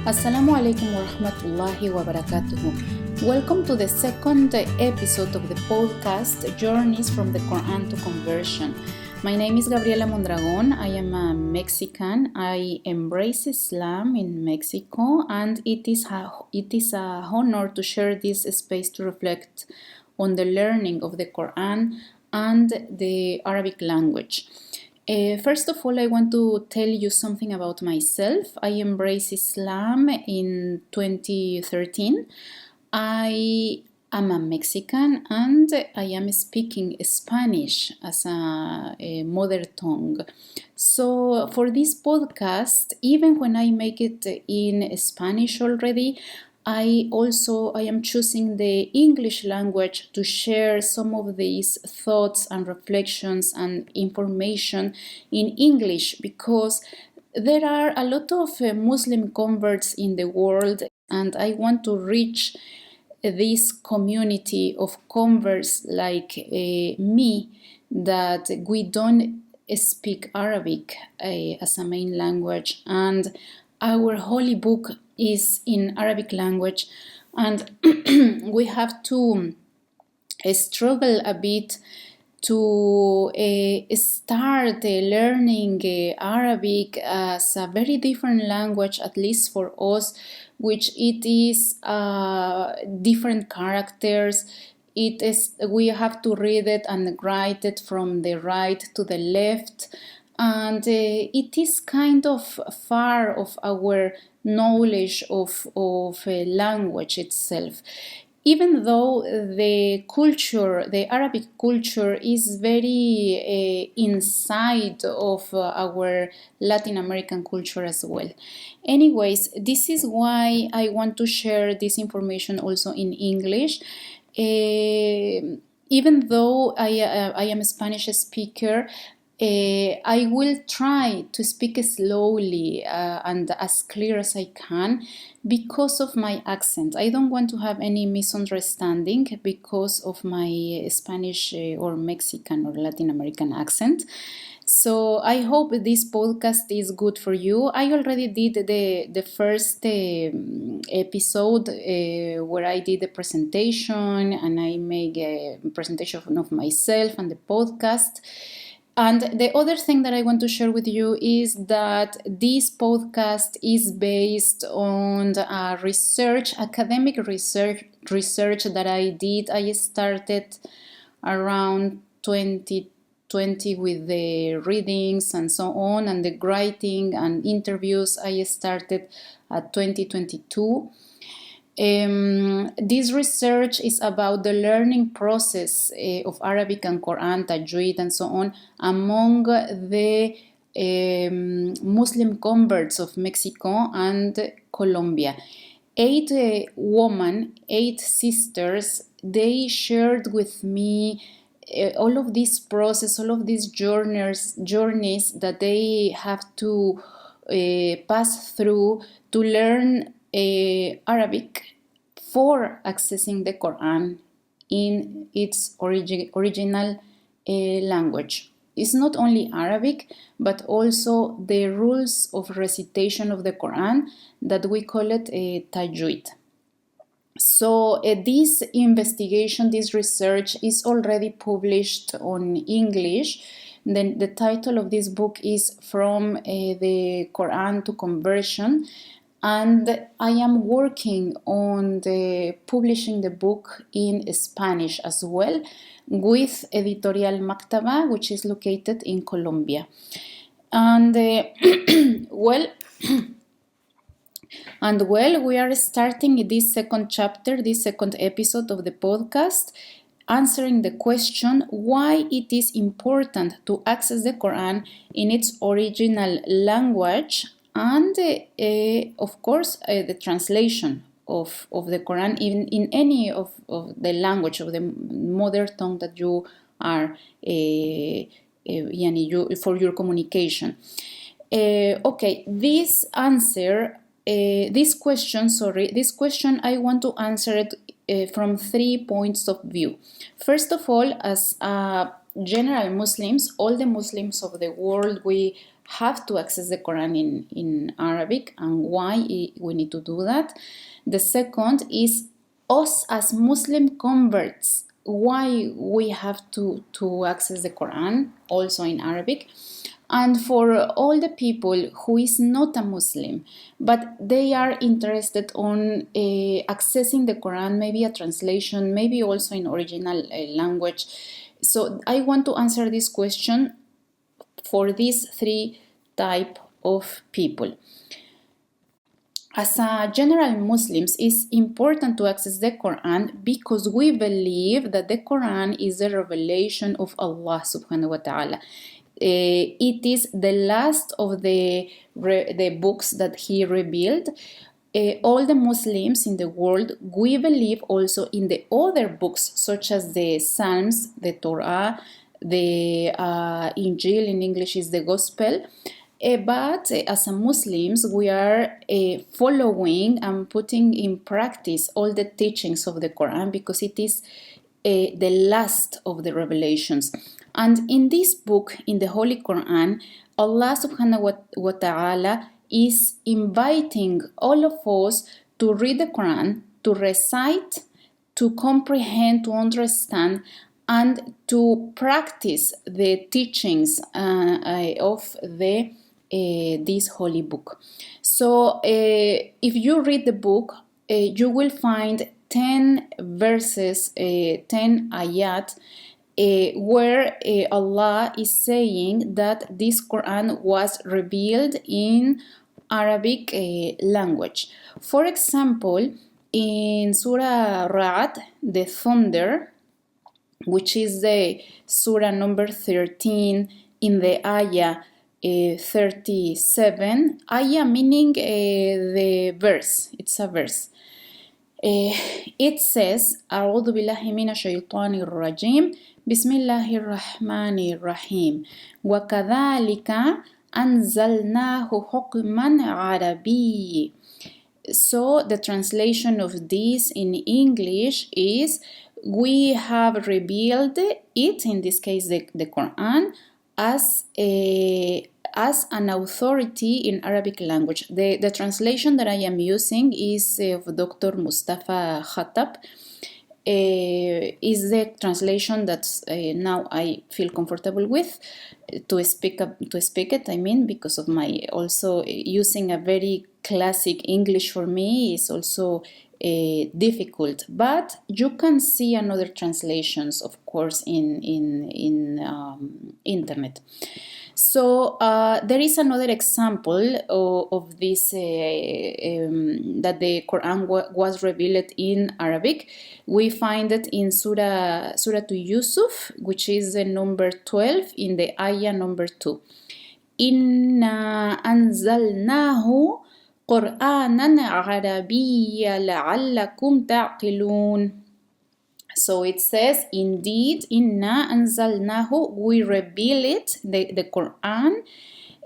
Assalamu alaikum wa rahmatullahi wa barakatuhu. Welcome to the second episode of the podcast Journeys from the Qur'an to Conversion. My name is Gabriela Mondragon. I am a Mexican. I embrace Islam in Mexico, and it is a honor to share this space to reflect on the learning of the Qur'an and the Arabic language. First of all, I want to tell you something about myself. I embraced Islam in 2013. I am a Mexican and I am speaking Spanish as a mother tongue. So for this podcast, even when I make it in Spanish already, I am choosing the English language to share some of these thoughts and reflections and information in English, because there are a lot of Muslim converts in the world, and I want to reach this community of converts like me, that we don't speak Arabic as a main language, and our holy book is in Arabic language, and we have to struggle a bit to start learning Arabic as a very different language, at least for us, which it is different characters. We have to read it and write it from the right to the left, and it is kind of far of our knowledge of language itself. Even though the Arabic culture is very inside of our Latin American culture as well. Anyways, this is why I want to share this information also in English. Even though I am a Spanish speaker, I will try to speak slowly and as clear as I can because of my accent. I don't want to have any misunderstanding because of my Spanish or Mexican or Latin American accent. So I hope this podcast is good for you. I already did the first episode where I did the presentation, and I made a presentation of myself and the podcast. And the other thing that I want to share with you is that this podcast is based on academic research that I did. I started around 2020 with the readings and so on, and the writing and interviews I started at 2022. This research is about the learning process of Arabic and Quran, Tajweed, and so on among the Muslim converts of Mexico and Colombia. 8 sisters, they shared with me all of this process, all of these journeys that they have to pass through to learn Arabic for accessing the Quran in its original language. It's not only Arabic, but also the rules of recitation of the Quran, that we call it Tajweed. So this investigation, this research is already published on English. Then the title of this book is From the Quran to Conversion. And I am working on publishing the book in Spanish as well with Editorial Maktaba, which is located in Colombia. And we are starting this second chapter, this second episode of the podcast, answering the question why it is important to access the Quran in its original language, and of course the translation of the Quran in any of the language of the mother tongue that you are for your communication. This question I want to answer it from 3 points of view. First of all, as a general Muslims, all the Muslims of the world, we have to access the Quran in Arabic, and why we need to do that. The second is us as Muslim converts, why we have to access the Quran also in Arabic. And for all the people who is not a Muslim, but they are interested on accessing the Quran, maybe a translation, maybe also in original language. So I want to answer this question for these three type of people. As a general Muslims, it's important to access the Quran because we believe that the Quran is a revelation of Allah subhanahu wa ta'ala. It is the last of the books that He revealed. All the Muslims in the world, we believe also in the other books such as the Psalms, the Torah, the Injil in English is the Gospel. But as a Muslims, we are following and putting in practice all the teachings of the Quran because it is the last of the revelations. And in this book, in the Holy Quran, Allah subhanahu wa ta'ala is inviting all of us to read the Quran, to recite, to comprehend, to understand, and to practice the teachings of this holy book. So if you read the book, you will find 10 verses, 10 ayat, where Allah is saying that this Quran was revealed in Arabic language. For example, in Surah Ra'd, the thunder, which is the Surah number 13 in the ayah 37, ayah meaning the verse, it's a verse. It says, أعوذ بالله من الشيطان الرجيم بسم الله الرحمن الرحيم وكذلك أنزلناه حكما عربي. So the translation of this in English is, we have revealed it, in this case the Quran, as an authority in Arabic language. The translation that I am using is of Dr. Mustafa Khattab. Is the translation that now I feel comfortable with to speak it. I mean, because of my also using a very classic English for me is also difficult. But you can see another translations, of course, in internet. So there is another example of this that the Quran was revealed in Arabic. We find it in Surah to Yusuf, which is number 12 in the ayah number 2. Inna anzalnahu Qur'anan Arabiyya la'allakum ta'qilun. So it says, indeed, inna anzalnahu, we reveal it, the Quran,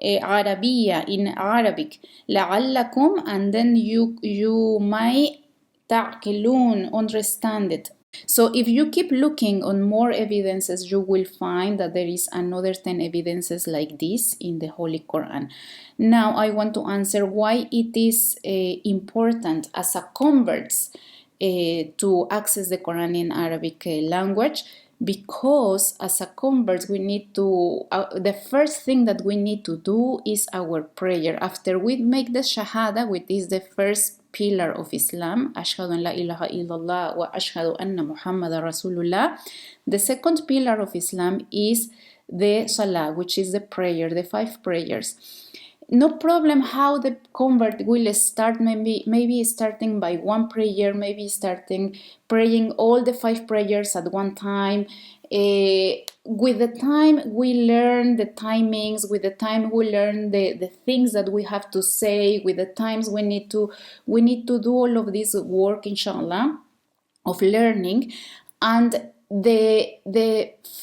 Arabiya, in Arabic, la'allakum, and then you might ta'qilun, understand it. So if you keep looking on more evidences, you will find that there is another 10 evidences like this in the Holy Quran. Now I want to answer why it is important as a converts to access the Quran in Arabic language, because as a converts we need to, the first thing that we need to do is our prayer. After we make the Shahada, which is the first pillar of Islam, Ashhadu an la ilaha illallah wa ashhadu anna Muhammadan Rasulullah, the second pillar of Islam is the Salah, which is the prayer, the 5 prayers. No problem how the convert will start, maybe starting by one prayer, maybe starting praying all the 5 prayers at one time. With the time we learn the timings, with the time we learn the things that we have to say, with the times we need to do all of this work, inshallah, of learning. And the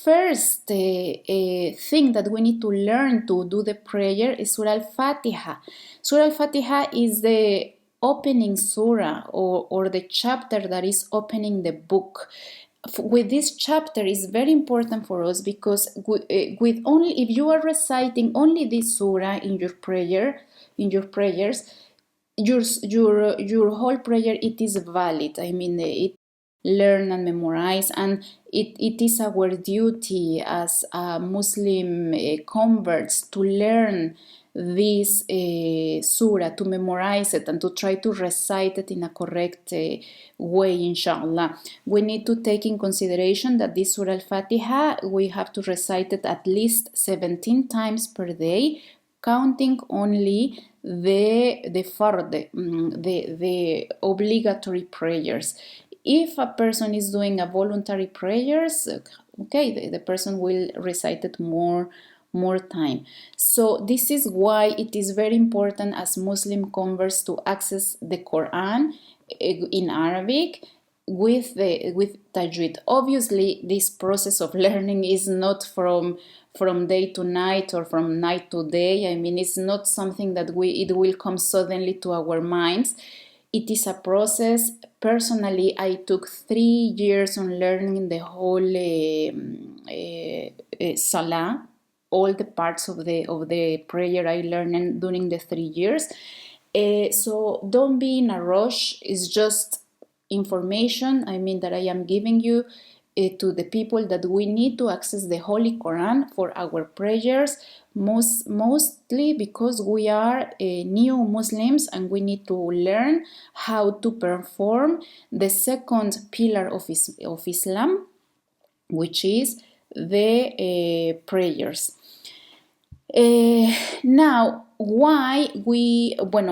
first thing that we need to learn to do the prayer is Surah Al-Fatiha. Surah Al-Fatiha is the opening surah or the chapter that is opening the book. with this chapter is very important for us, because with only if you are reciting only this surah in your prayers, your whole prayer, it is valid. I mean, it learn and memorize, and it is our duty as Muslim converts to learn this surah, to memorize it, and to try to recite it in a correct way, inshallah. We need to take in consideration that this surah al-Fatiha, we have to recite it at least 17 times per day, counting only the fard, the obligatory prayers. If a person is doing a voluntary prayers, okay, the person will recite it more time. So this is why it is very important as Muslim converts to access the Quran in Arabic with tajweed. Obviously, this process of learning is not from day to night or from night to day. I mean, it's not something that it will come suddenly to our minds. It is a process. Personally, I took 3 years on learning the whole salah, all the parts of the prayer I learned during the 3 years. So don't be in a rush. It's just information, I mean, that I am giving you to the people, that we need to access the Holy Quran for our prayers, mostly because we are new Muslims and we need to learn how to perform the second pillar of Islam, which is the prayers. Now, why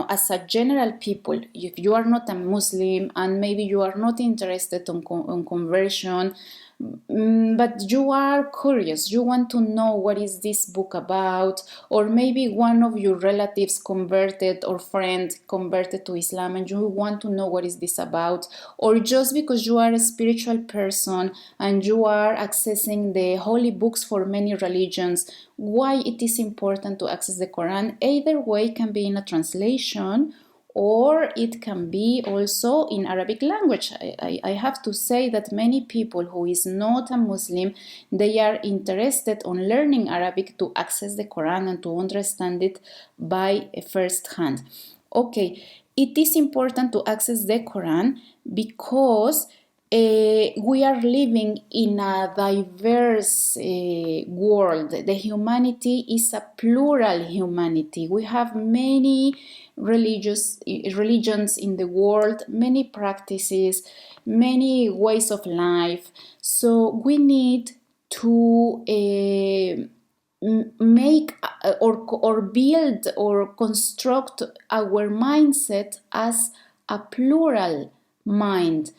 as a general people, if you are not a Muslim and maybe you are not interested on conversion, but you are curious, you want to know what is this book about, or maybe one of your relatives converted or friend converted to Islam and you want to know what is this about, or just because you are a spiritual person and you are accessing the holy books for many religions, why it is important to access the Quran. Either way can be in a translation, or it can be also in Arabic language. I have to say that many people who is not a Muslim, they are interested on learning Arabic to access the Quran and to understand it by first hand. Okay, it is important to access the Quran because we are living in a diverse world. The humanity is a plural humanity. We have many religions in the world, many practices, many ways of life. So we need to make or build or construct our mindset as a plural mind.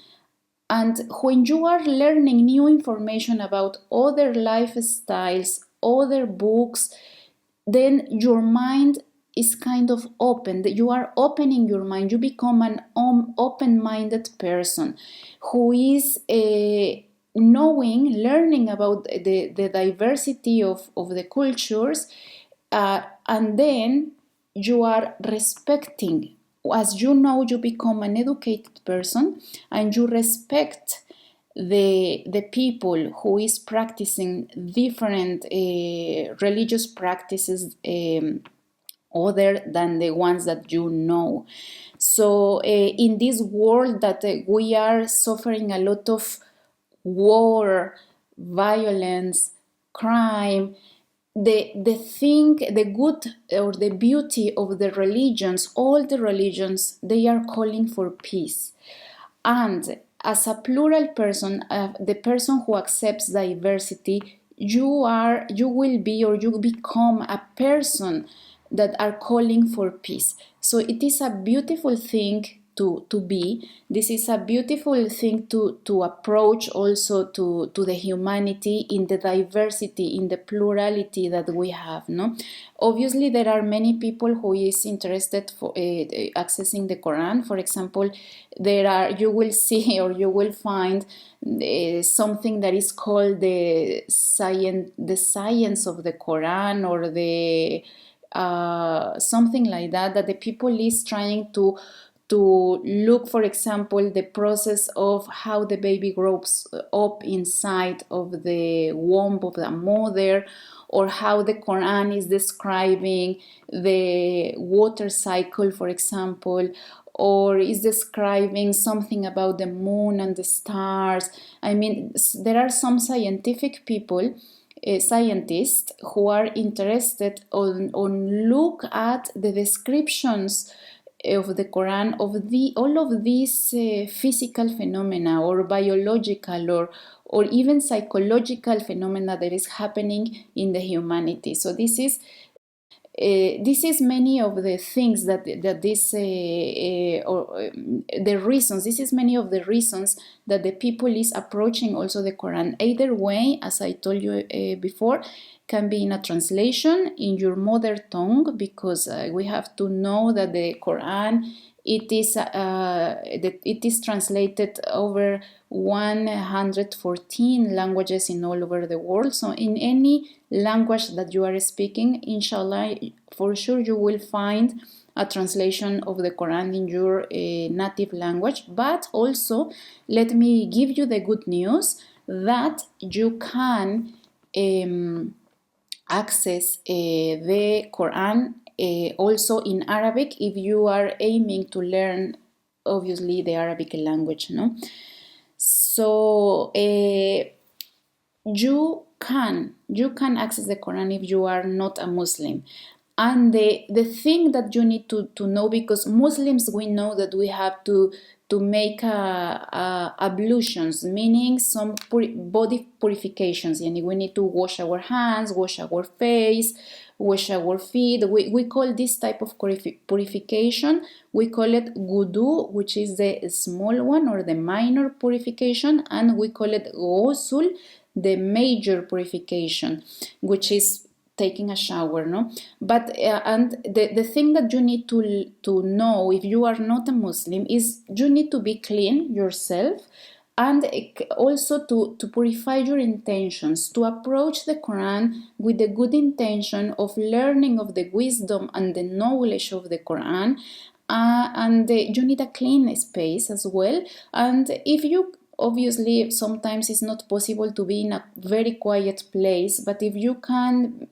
And when you are learning new information about other lifestyles, other books, then your mind is kind of open. You are opening your mind. You become an open-minded person who is learning about the diversity of the cultures, and then you are respecting. As you know, you become an educated person and you respect the people who is practicing different religious practices other than the ones that you know. So in this world that we are suffering a lot of war, violence, crime, the good or the beauty of the religions, all the religions, they are calling for peace. And as a plural person, the person who accepts diversity, you will be, or you become a person that are calling for peace. So it is a beautiful thing to be. This is a beautiful thing to approach also to the humanity in the diversity, in the plurality that we have. No, obviously there are many people who is interested for accessing the Quran. For example, you will see or you will find something that is called the science of the Quran, or the something like that the people is trying to to look, for example, the process of how the baby grows up inside of the womb of the mother, or how the Quran is describing the water cycle, for example, or is describing something about the moon and the stars. I mean, there are some scientific people, scientists, who are interested on look at the descriptions of the Quran of all of these physical phenomena, or biological, or even psychological phenomena that is happening in the humanity. So this is many of the things that the reasons. This is many of the reasons that the people is approaching also the Quran. Either way, as I told you before, can be in a translation in your mother tongue, because we have to know that the Quran, it is translated over 114 languages in all over the world. So in any language that you are speaking, inshallah, for sure you will find a translation of the Quran in your native language. But also, let me give you the good news that you can access the Quran also in Arabic if you are aiming to learn, obviously, the Arabic language, no? So you can access the Quran if you are not a Muslim. And the thing that you need to know, because Muslims, we know that we have to make ablutions, meaning some body purifications. And we need to wash our hands, wash our face, wash our feet. We call this type of purification, we call it wudu, which is the small one or the minor purification, and we call it ghusl, the major purification, which is taking a shower, no? But and the thing that you need to know if you are not a Muslim is you need to be clean yourself, and also to purify your intentions, to approach the Quran with the good intention of learning of the wisdom and the knowledge of the Quran, and you need a clean space as well. And if you, obviously, sometimes it's not possible to be in a very quiet place, but if you can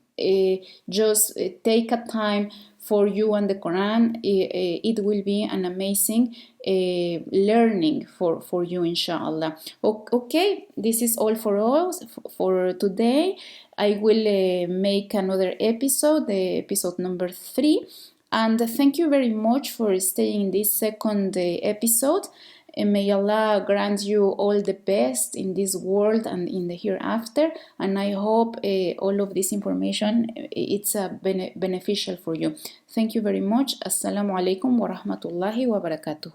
just take a time for you and the Quran, it will be an amazing learning for you, inshallah. Okay, this is all for us for today. I will make another episode, the episode number 3, and thank you very much for staying in this second episode. And may Allah grant you all the best in this world and in the hereafter. And I hope all of this information, it's beneficial for you. Thank you very much. Assalamu alaikum wa rahmatullahi wa barakatuh.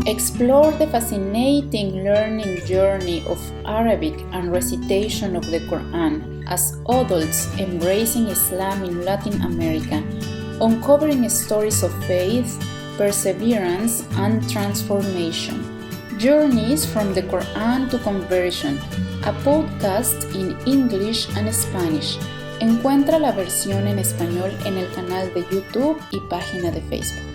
Explore the fascinating learning journey of Arabic and recitation of the Quran as adults embracing Islam in Latin America, uncovering stories of faith, perseverance, and transformation. Journeys from the Quran to Conversion, a podcast in English and Spanish. Encuentra la versión en español en el canal de YouTube y página de Facebook.